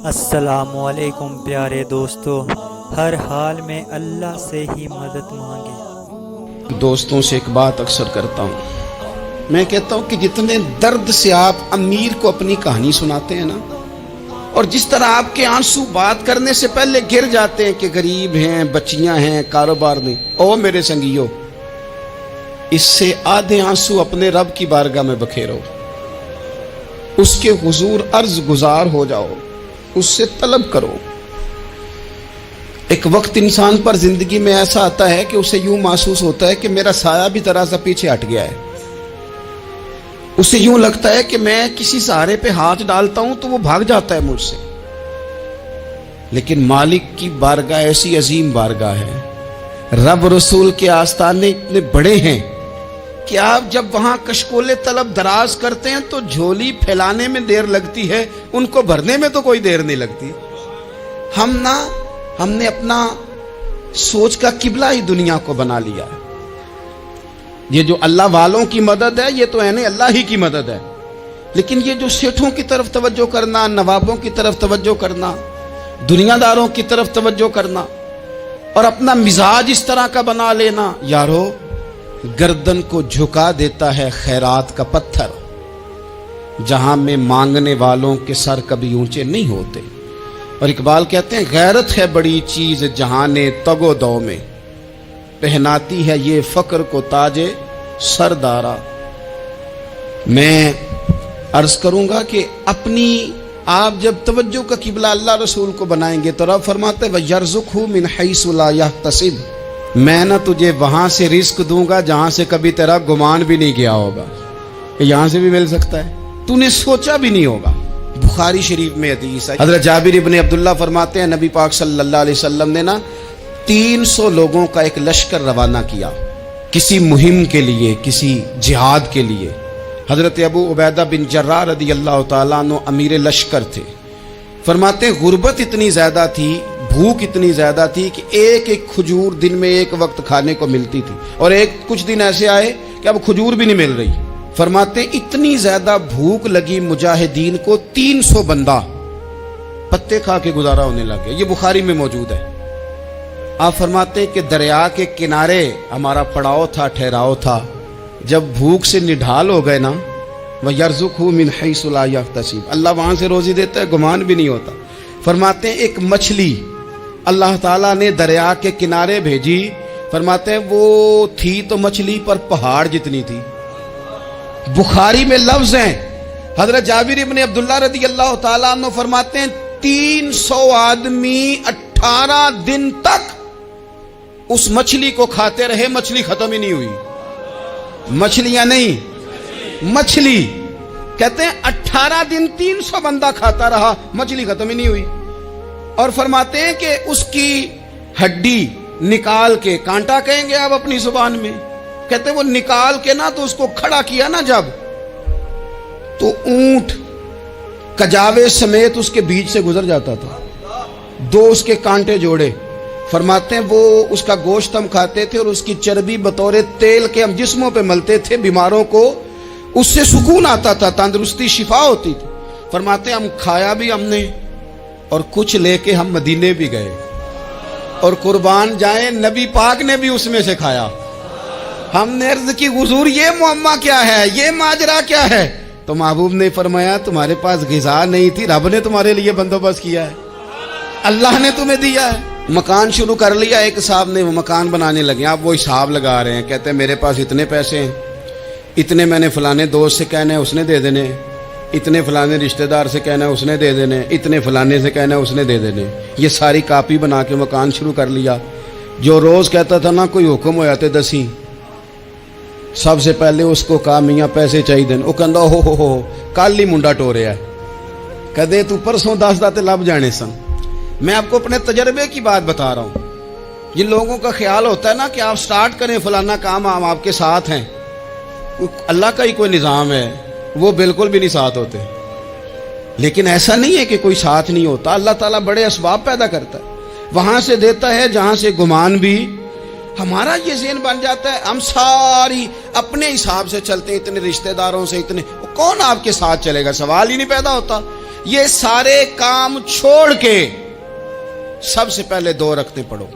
अस्सलामुअलैकुम प्यारे दोस्तों, हर हाल में अल्लाह से ही मदद मांगे। दोस्तों से एक बात अक्सर करता हूँ, मैं कहता हूँ कि जितने दर्द से आप अमीर को अपनी कहानी सुनाते हैं ना, और जिस तरह आपके आंसू बात करने से पहले गिर जाते हैं कि गरीब हैं, बच्चियां हैं, कारोबार नहीं, ओ मेरे संगियो, इससे आधे आंसू अपने रब की बारगाह में बखेरो, उसके हुजूर अर्ज गुजार हो जाओ, उससे तलब करो। एक वक्त इंसान पर जिंदगी में ऐसा आता है कि उसे यूं महसूस होता है कि मेरा साया भी जरा सा पीछे हट गया है। उसे यूं लगता है कि मैं किसी सहारे पे हाथ डालता हूं तो वो भाग जाता है मुझसे। लेकिन मालिक की बारगाह ऐसी अजीम बारगाह है, रब रसूल के आस्ताने इतने बड़े हैं कि आप जब वहां कशकोले तलब दराज करते हैं तो झोली फैलाने में देर लगती है, उनको भरने में तो कोई देर नहीं लगती। हमने अपना सोच का किबला ही दुनिया को बना लिया है। ये जो अल्लाह वालों की मदद है, ये तो है नहीं, अल्लाह ही की मदद है। लेकिन ये जो सेठों की तरफ तवज्जो करना, नवाबों की तरफ तवज्जो करना, दुनियादारों की तरफ तवज्जो करना और अपना मिजाज इस तरह का बना लेना, यारो गर्दन को झुका देता है खैरात का पत्थर, जहां में मांगने वालों के सर कभी ऊंचे नहीं होते। और इकबाल कहते हैं, गैरत है बड़ी चीज जहाने तगो दो में, पहनाती है ये फक्र को ताजे सरदारा। मैं अर्ज करूंगा कि अपनी आप जब तवज्जो का किबला अल्लाह रसूल को बनाएंगे तो रब फरमाते हैं, वयर्ज़ुक़हु मिन हैसु ला यहतसिब, मैं ना तुझे वहां से रिस्क दूंगा जहां से कभी तेरा गुमान भी नहीं गया होगा, यहां से भी मिल सकता है, तूने सोचा भी नहीं होगा। बुखारी शरीफ में हदीस है, हज़रत जाबिर इब्न अब्दुल्लाह फरमाते हैं, नबी पाक सल्लल्लाहु अलैहि वसल्लम ने ना 300 लोगों का एक लश्कर रवाना किया किसी मुहिम के लिए, किसी जिहाद के लिए। हजरत अबू उबैदा बिन जर्राह रदियल्लाहु ताला अन्हु अमीर लश्कर थे। फरमाते हैं, गुर्बत इतनी ज्यादा थी, भूख इतनी ज्यादा थी कि एक एक खजूर दिन में एक वक्त खाने को मिलती थी, और कुछ दिन ऐसे आए कि अब खजूर भी नहीं मिल रही। फरमाते हैं, इतनी ज्यादा भूख लगी मुजाहिदीन को, 300 बंदा पत्ते खा के गुजारा होने लगे। ये बुखारी में मौजूद है। आप फरमाते हैं कि दरिया के किनारे हमारा पड़ाव था, ठहराव था। जब भूख से निढाल हो गए ना, वयर्ज़ुक़हु मिन हैसु ला यहतसिब, अल्लाह वहां से रोजी देता है, गुमान भी नहीं होता। फरमाते हैं, एक मछली अल्लाह ताला ने दरिया के किनारे भेजी। फरमाते हैं, वो थी तो मछली पर पहाड़ जितनी थी। बुखारी में लफ्ज हैं, हजरत जाबिर इब्न अब्दुल्लाह रदियल्लाहु ताला अन्हु फरमाते हैं, 300 आदमी 18 दिन तक उस मछली को खाते रहे, मछली खत्म ही नहीं हुई। मछलियां नहीं, मछली। कहते हैं 18 दिन 300 बंदा खाता रहा, मछली खत्म ही नहीं हुई। और फरमाते हैं कि उसकी हड्डी निकाल के, कांटा कहेंगे आप अपनी जुबान में, कहते हैं वो निकाल के ना तो उसको खड़ा किया ना जब, तो ऊंट कजावे समेत उसके बीच से गुजर जाता था। 2 उसके कांटे जोड़े। फरमाते हैं, वो उसका गोश्त हम खाते थे और उसकी चर्बी बतौर तेल के हम जिस्मों पे मलते थे, बीमारों को उससे सुकून आता था, तंदुरुस्ती शिफा होती थी। फरमाते हैं, हम खाया भी हमने और कुछ लेके हम मदीने भी गए, और कुर्बान जाए नबी पाक ने भी उसमें से खाया। हमने अर्ज की, हुजूर ये मुअम्मा क्या है, ये माजरा क्या है? तो महबूब ने फरमाया, तुम्हारे पास ग़िज़ा नहीं थी, रब ने तुम्हारे लिए बंदोबस्त किया है, अल्लाह ने तुम्हें दिया है। मकान शुरू कर लिया, एक साहब ने वो मकान बनाने लगे, आप वो हिसाब लगा रहे हैं, कहते हैं मेरे पास इतने पैसे हैं, इतने मैंने फलाने दोस्त से कहना है उसने दे देने, इतने फलाने रिश्तेदार से कहना है उसने दे देने, इतने फलाने से कहना है उसने दे देने। ये सारी कापी बना के मकान शुरू कर लिया। जो रोज कहता था ना कोई हुक्म हो जाते दसी, सबसे पहले उसको कहा, मियाँ पैसे चाहिए। वो कहता, हो कल ही मुंडा टोरिया, कदे तू परसों 10 दाते लब जाने सन। मैं आपको अपने तजर्बे की बात बता रहा हूँ। जिन लोगों का ख्याल होता है ना कि आप स्टार्ट करें फलाना काम, हम आपके साथ हैं, अल्लाह का ही कोई निज़ाम है, वो बिल्कुल भी नहीं साथ होते। लेकिन ऐसा नहीं है कि कोई साथ नहीं होता, अल्लाह ताला बड़े असबाब पैदा करता है, वहां से देता है जहां से गुमान भी। हमारा ये ज़हन बन जाता है, हम सारी अपने हिसाब से चलते हैं, इतने रिश्तेदारों से, इतने, कौन आपके साथ चलेगा, सवाल ही नहीं पैदा होता। یہ سارے کام چھوڑ کے سب سے پہلے 2 رکعتیں پڑھو،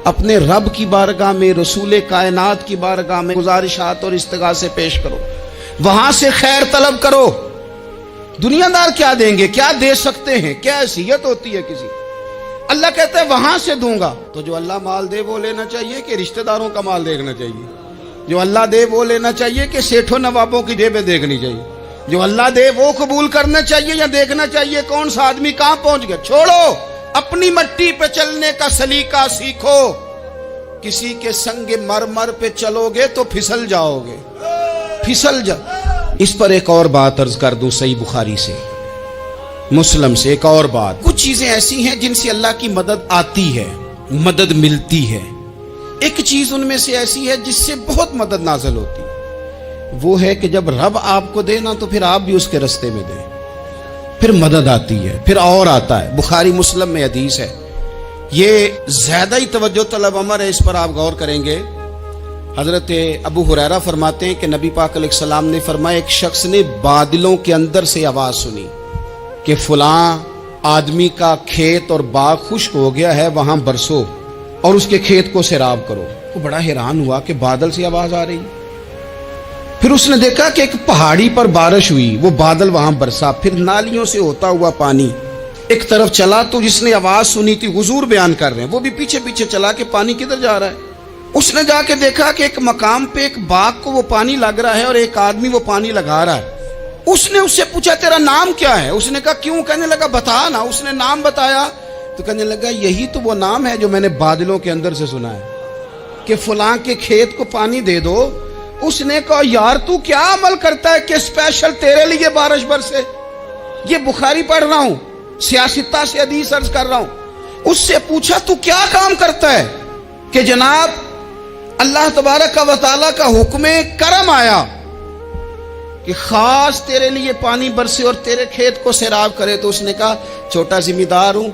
اپنے رب کی بارگاہ میں، رسول کائنات کی بارگاہ میں گزارشات اور استغاثے پیش کرو، وہاں سے خیر طلب کرو۔ دنیا دار کیا دیں گے، کیا دے سکتے ہیں، کیا حیثیت ہوتی ہے کسی؟ اللہ کہتا ہے وہاں سے دوں گا۔ تو جو اللہ مال دے وہ لینا چاہیے کہ رشتہ داروں کا مال دیکھنا چاہیے؟ جو اللہ دے وہ لینا چاہیے کہ سیٹھوں نوابوں کی جیبیں دیکھنی چاہیے؟ جو اللہ دے وہ قبول کرنا چاہیے یا دیکھنا چاہیے کون سا آدمی کہاں پہنچ گیا؟ چھوڑو، اپنی مٹی پہ چلنے کا سلیقہ سیکھو۔ کسی کے سنگ مرمر پہ چلو گے تو پھسل جاؤ گے، پھسل جا۔ اس پر ایک اور بات عرض کر دوں، صحیح بخاری سے، مسلم سے ایک اور بات۔ کچھ چیزیں ایسی ہیں جن سے اللہ کی مدد آتی ہے، مدد ملتی ہے۔ ایک چیز ان میں سے ایسی ہے جس سے بہت مدد نازل ہوتی ہے، وہ ہے کہ جب رب آپ کو دے نا تو پھر آپ بھی اس کے رستے میں دیں، پھر مدد آتی ہے، پھر اور آتا ہے۔ بخاری مسلم میں حدیث ہے، یہ زیادہ ہی توجہ طلب امر ہے، اس پر آپ غور کریں گے۔ حضرت ابو ہریرہ فرماتے ہیں کہ نبی پاک علیہ السلام نے فرمایا ایک شخص نے بادلوں کے اندر سے آواز سنی کہ فلاں آدمی کا کھیت اور باغ خشک ہو گیا ہے، وہاں برسو اور اس کے کھیت کو سیراب کرو۔ وہ بڑا حیران ہوا کہ بادل سے آواز آ رہی۔ پھر اس نے دیکھا کہ ایک پہاڑی پر بارش ہوئی، وہ بادل وہاں برسا، پھر نالیوں سے ہوتا ہوا پانی ایک طرف چلا۔ تو جس نے آواز سنی تھی، حضور بیان کر رہے ہیں، وہ بھی پیچھے پیچھے چلا کہ پانی کدھر جا رہا ہے۔ اس نے جا کے دیکھا کہ ایک مقام پہ ایک باغ کو وہ پانی لگ رہا ہے اور ایک آدمی وہ پانی لگا رہا ہے۔ اس نے اس سے پوچھا تیرا نام کیا ہے؟ اس نے کہا کیوں؟ کہنے لگا بتا نا۔ اس نے نام بتایا تو کہنے لگا یہی تو وہ نام ہے جو میں نے بادلوں کے اندر سے سنا ہے کہ فلاں کے کھیت کو پانی دے دو۔ اس نے کہا یار تو کیا عمل کرتا ہے کہ اسپیشل تیرے لیے بارش برسے؟ یہ بخاری پڑھ رہا ہوں، سیاستہ سے حدیث عرض کر رہا ہوں۔ اس سے پوچھا تو کیا کام کرتا ہے کہ جناب اللہ تبارک و تعالیٰ کا حکم کرم آیا کہ خاص تیرے لیے پانی برسے اور تیرے کھیت کو سیراب کرے؟ تو اس نے کہا چھوٹا ذمہ دار ہوں،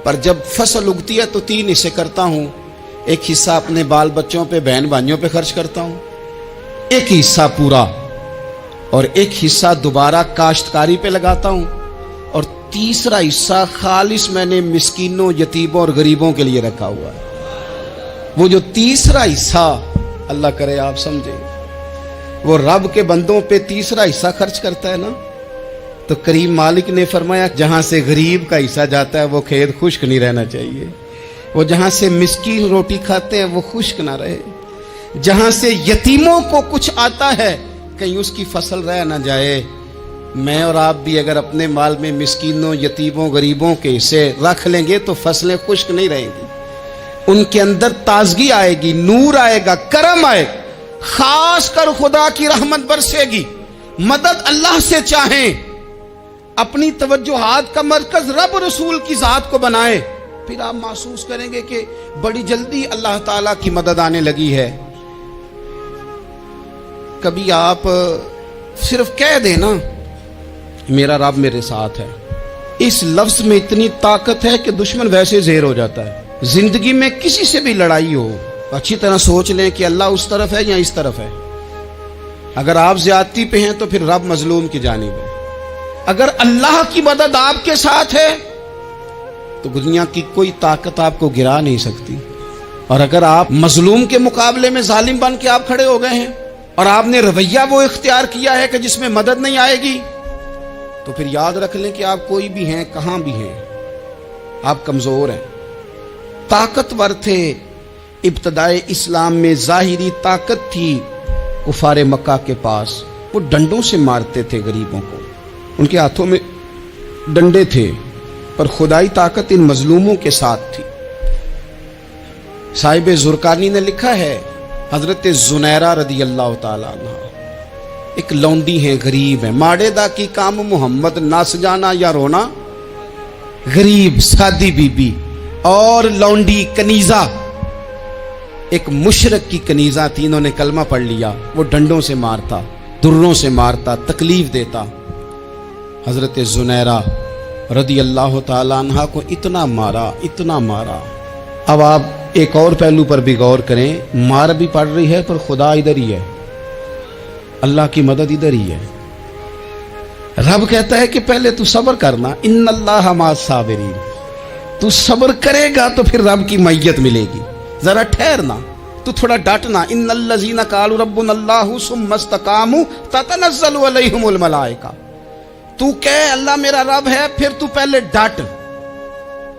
پر جب فصل اگتی ہے تو 3 حصے کرتا ہوں۔ ایک حصہ اپنے بال بچوں پہ، بہن بھائیوں پہ خرچ کرتا ہوں، ایک حصہ پورا، اور ایک حصہ دوبارہ کاشتکاری پہ لگاتا ہوں، اور تیسرا حصہ خالص میں نے مسکینوں، یتیموں اور غریبوں کے لیے رکھا ہوا ہے۔ وہ جو تیسرا حصہ، اللہ کرے آپ سمجھیں، وہ رب کے بندوں پہ تیسرا حصہ خرچ کرتا ہے نا، تو کریم مالک نے فرمایا جہاں سے غریب کا حصہ جاتا ہے وہ کھیت خشک نہیں رہنا چاہیے، وہ جہاں سے مسکین روٹی کھاتے ہیں وہ خشک نہ رہے، جہاں سے یتیموں کو کچھ آتا ہے کہیں اس کی فصل رہ نہ جائے۔ میں اور آپ بھی اگر اپنے مال میں مسکینوں، یتیموں، غریبوں کے حصے رکھ لیں گے تو فصلیں خشک نہیں رہیں گی، ان کے اندر تازگی آئے گی، نور آئے گا، کرم آئے گا، خاص کر خدا کی رحمت برسے گی۔ مدد اللہ سے چاہیں، اپنی توجہات کا مرکز رب رسول کی ذات کو بنائے، پھر آپ محسوس کریں گے کہ بڑی جلدی اللہ تعالیٰ کی مدد آنے لگی ہے۔ کبھی آپ صرف کہہ دیں نا میرا رب میرے ساتھ ہے، اس لفظ میں اتنی طاقت ہے کہ دشمن ویسے زہر ہو جاتا ہے۔ زندگی میں کسی سے بھی لڑائی ہو، اچھی طرح سوچ لیں کہ اللہ اس طرف ہے یا اس طرف ہے۔ اگر آپ زیادتی پہ ہیں تو پھر رب مظلوم کی جانب ہے۔ اگر اللہ کی مدد آپ کے ساتھ ہے تو دنیا کی کوئی طاقت آپ کو گرا نہیں سکتی، اور اگر آپ مظلوم کے مقابلے میں ظالم بن کے آپ کھڑے ہو گئے ہیں اور آپ نے رویہ وہ اختیار کیا ہے کہ جس میں مدد نہیں آئے گی، تو پھر یاد رکھ لیں کہ آپ کوئی بھی ہیں، کہاں بھی ہیں، آپ کمزور ہیں۔ طاقتور تھے ابتدائے اسلام میں، ظاہری طاقت تھی کفار مکہ کے پاس، وہ ڈنڈوں سے مارتے تھے غریبوں کو، ان کے ہاتھوں میں ڈنڈے تھے، پر خدائی طاقت ان مظلوموں کے ساتھ تھی۔ صاحب زرقانی نے لکھا ہے، حضرت زنیرہ رضی اللہ تعالیٰ عنہ ایک لونڈی ہیں، غریب ہیں، ماڑے دا کی کام محمد نس جانا یا رونا، غریب سادی بی بی اور لونڈی کنیزہ، ایک مشرک کی کنیزہ تھی، انہوں نے کلمہ پڑھ لیا، وہ ڈنڈوں سے مارتا، دروں سے مارتا، تکلیف دیتا۔ حضرت زنیرہ رضی اللہ تعالیٰ عنہ کو اتنا مارا، اتنا مارا۔ اب آپ ایک اور پہلو پر بھی غور کریں، مار بھی پڑ رہی ہے پر خدا ادھر ہی ہے، اللہ کی مدد ادھر ہی ہے۔ रब कहता है कि पहले तू सब्र करना, इन्नल्लाह मास साबिरीन, तू सब्र करेगा तो फिर रब की मैयत मिलेगी, जरा ठहरना, तू थोड़ा डटना। इन्नल्लज़ीना कालू रब्बुनल्लाहु सुम्मा इस्तकामू ततनज़्ज़लु अलैहिमुल मलाइका, तू कह अल्लाह मेरा रब है, फिर तू पहले डट,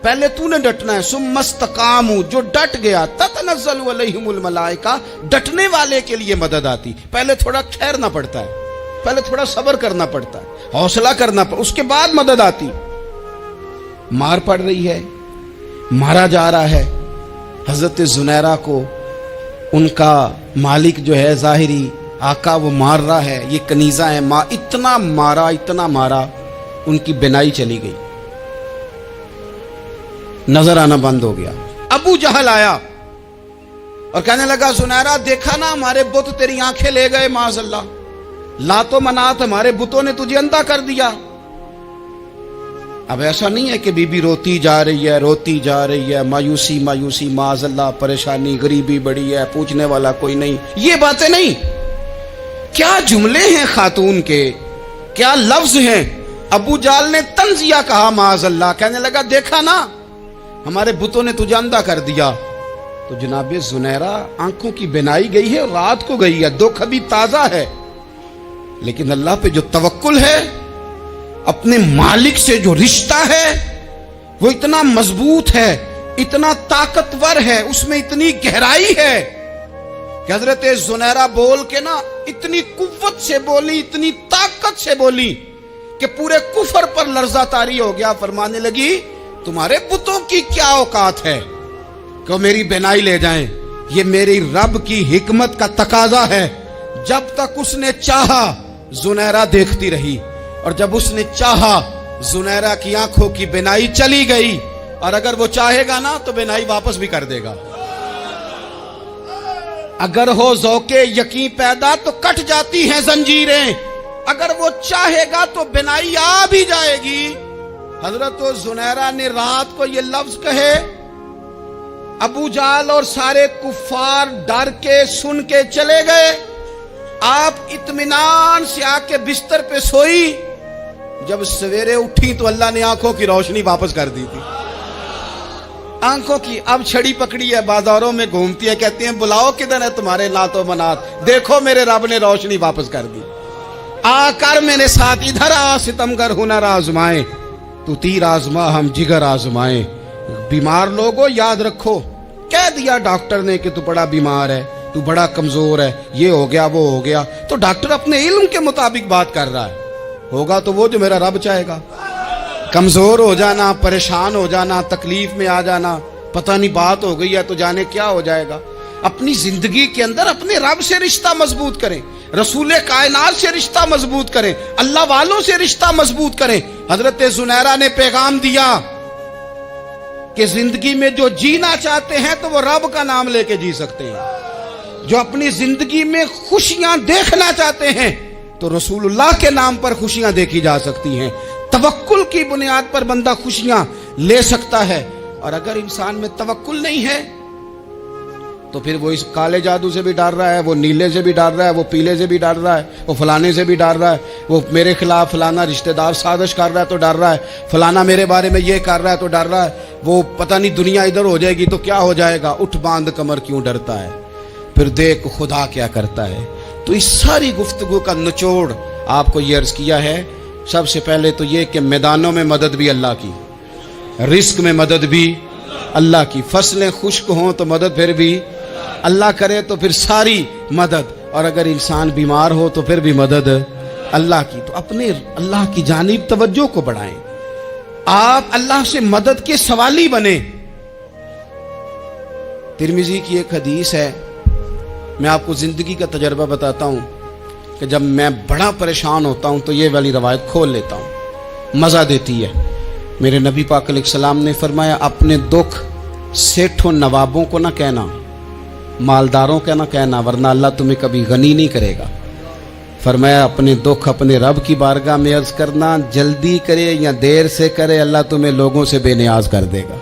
पहले तूने डटना है। सुम्मा इस्तकामू, जो डट गया, ततनज़्ज़लु अलैहिमुल मलाइका, डटने वाले के लिए मदद आती। पहले थोड़ा ठहरना पड़ता है, पहले थोड़ा सब्र करना पड़ता है, हौसला करना पड़ता, उसके बाद मदद आती। मार पड़ रही है, मारा जा रहा है हजरत जुनैरा को, उनका मालिक जो है ज़ाहिरी आका वो मार रहा है, ये कनीज़ा है, माँ इतना मारा, उनकी बिनाई चली गई, नजर आना बंद हो गया। अबू जहल आया और कहने लगा जुनैरा देखा ना हमारे बुत तेरी आंखें ले गए, माज़अल्लाह, लातो मनात हमारे बुतों ने तुझे अंधा कर दिया। अब ऐसा नहीं है कि बीबी रोती जा रही है, मायूसी माज़अल्लाह, परेशानी, गरीबी बड़ी है, पूछने वाला कोई नहीं, ये बातें नहीं। क्या जुमले हैं खातून के, क्या लफ्ज हैं। अबू जाल ने तंजिया कहा माज़अल्लाह, कहने लगा देखा ना हमारे बुतों ने तुझे अंधा कर दिया। तो जनाबे जुनैरा आंखों की बिनाई गई है, रात को गई है, दुख अभी ताजा है, लेकिन अल्लाह पे जो तवक्कुल है, अपने मालिक से जो रिश्ता है वो इतना मजबूत है, इतना ताकतवर है, उसमें इतनी गहराई है कि हजरत जुनैरा बोल के ना इतनी कुव्वत से बोली, इतनी ताकत से बोली कि पूरे कुफर पर लर्जा तारी हो गया। फरमाने लगी तुम्हारे बुतों की क्या औकात है कि मेरी बिनाई ले जाएं, ये मेरी रब की हिकमत का तकाजा है। जब तक उसने चाहा जुनैरा देखती रही, और जब उसने चाहा जुनैरा की आंखों की बिनाई चली गई, और अगर वो चाहेगा ना तो बिनाई वापस भी कर देगा। अगर हो ज़ौक़े यकीन पैदा तो कट जाती हैं जंजीरें, अगर वो चाहेगा तो बिनाई आ भी जाएगी। हजरत जुनैरा ने रात को ये लफ्ज कहे, अबू जाल और सारे कुफ्फार डर के सुन के चले गए। आप इत्मीनान से आके बिस्तर पे सोई, जब सवेरे उठी तो अल्लाह ने आंखों की रोशनी वापस कर दी थी। आंखों की अब छड़ी पकड़ी है, बाजारों में घूमती है, कहती हैं बुलाओ किधर है तुम्हारे नातो मनात, देखो मेरे रब ने रोशनी वापस कर दी। आकर मेरे साथ इधर आ, सितमगर हुनर आजमाए, तू तीर आजमा हम जिगर आजमाए। बीमार लोगों याद रखो, कह दिया डॉक्टर ने कि तू बड़ा बीमार है, तू बड़ा कमजोर है, ये हो गया वो हो गया, तो डॉक्टर अपने इल्म के मुताबिक बात कर रहा है, होगा तो वो जो मेरा रब चाहेगा। कमजोर हो जाना, परेशान हो जाना, तकलीफ में आ जाना, पता नहीं बात हो गई है तो जाने क्या हो जाएगा। अपनी जिंदगी के अंदर अपने रब से रिश्ता मजबूत करें, रसूल कायनात से रिश्ता मजबूत करें, अल्लाह वालों से रिश्ता मजबूत करें। हजरत जुनैरा ने पैगाम दिया कि जिंदगी में जो जीना चाहते हैं तो वो रब का नाम लेके जी सकते हैं, जो अपनी जिंदगी में खुशियां देखना चाहते हैं तो रसूलुल्लाह के नाम पर खुशियां देखी जा सकती हैं। तवक्कुल की बुनियाद पर बंदा खुशियां ले सकता है, और अगर इंसान में तवक्कुल नहीं है तो फिर वो इस काले जादू से भी डर रहा है, वो नीले से भी डर रहा है, वो पीले से भी डर रहा है, वो फलाने से भी डर रहा है, वो मेरे खिलाफ फलाना रिश्तेदार साजिश कर रहा है तो डर रहा है, फलाना मेरे बारे में ये कर रहा है तो डर रहा है, वो पता नहीं दुनिया इधर हो जाएगी तो क्या हो जाएगा, उठ बांध कमर क्यों डरता है, फिर देख खुदा क्या करता है। तो इस सारी गुफ्तगू का निचोड़ आपको ये अर्ज किया है। सबसे पहले तो ये कि मैदानों में मदद भी अल्लाह की, रिस्क में मदद भी अल्लाह की, फसलें खुश्क हों तो मदद फिर भी अल्लाह करे, तो फिर सारी मदद, और अगर इंसान बीमार हो तो फिर भी मदद अल्लाह की। तो अपने अल्लाह की जानिब तवज्जो को बढ़ाएं, आप अल्लाह से मदद के सवाली बने। तिरमिजी की एक हदीस है, मैं आपको जिंदगी का तजर्बा बताता हूं कि जब मैं बड़ा परेशान होता हूं तो ये वाली रवायत खोल लेता हूं, मजा देती है। मेरे नबी पाक अलैहिस्सलाम ने फरमाया, अपने दुख सेठों नवाबों को ना कहना, मालदारों का ना कहना, वरना अल्लाह तुम्हें कभी गनी नहीं करेगा। फरमाया अपने दुख अपने रब की बारगाह में अर्ज करना, जल्दी करे या देर से करे अल्लाह तुम्हें लोगों से बेनियाज कर देगा,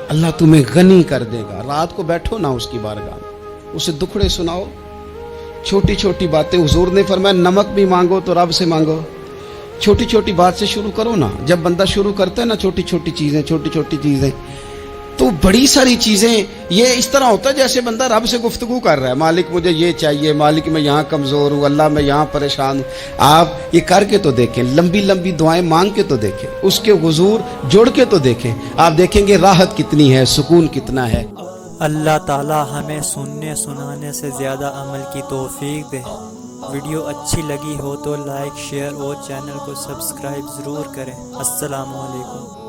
अल्लाह तुम्हें गनी कर देगा। रात को बैठो ना उसकी बारगाह में, उसे दुखड़े सुनाओ, छोटी छोटी बातें। हुजूर ने फरमाया नमक भी मांगो तो रब से मांगो, छोटी छोटी बात से शुरू करो ना। जब बंदा शुरू करता है ना छोटी छोटी चीजें, तो बड़ी सारी चीजें, ये इस तरह होता है जैसे बंदा रब से गुफ्तगू कर रहा है, मालिक मुझे ये चाहिए, मालिक मैं यहाँ कमजोर हूँ, अल्लाह मैं यहाँ परेशान हूँ। आप ये करके तो देखें, लंबी लंबी दुआएं मांग के तो देखें, उसके हुजूर जुड़ के तो देखें, आप देखेंगे राहत कितनी है, सुकून कितना है। अल्लाह ताला हमें सुनने सुनाने से ज़्यादा अमल की तौफीक दे। वीडियो अच्छी लगी हो तो लाइक शेयर और चैनल को सब्सक्राइब ज़रूर करें। अस्सलामु अलैकुम।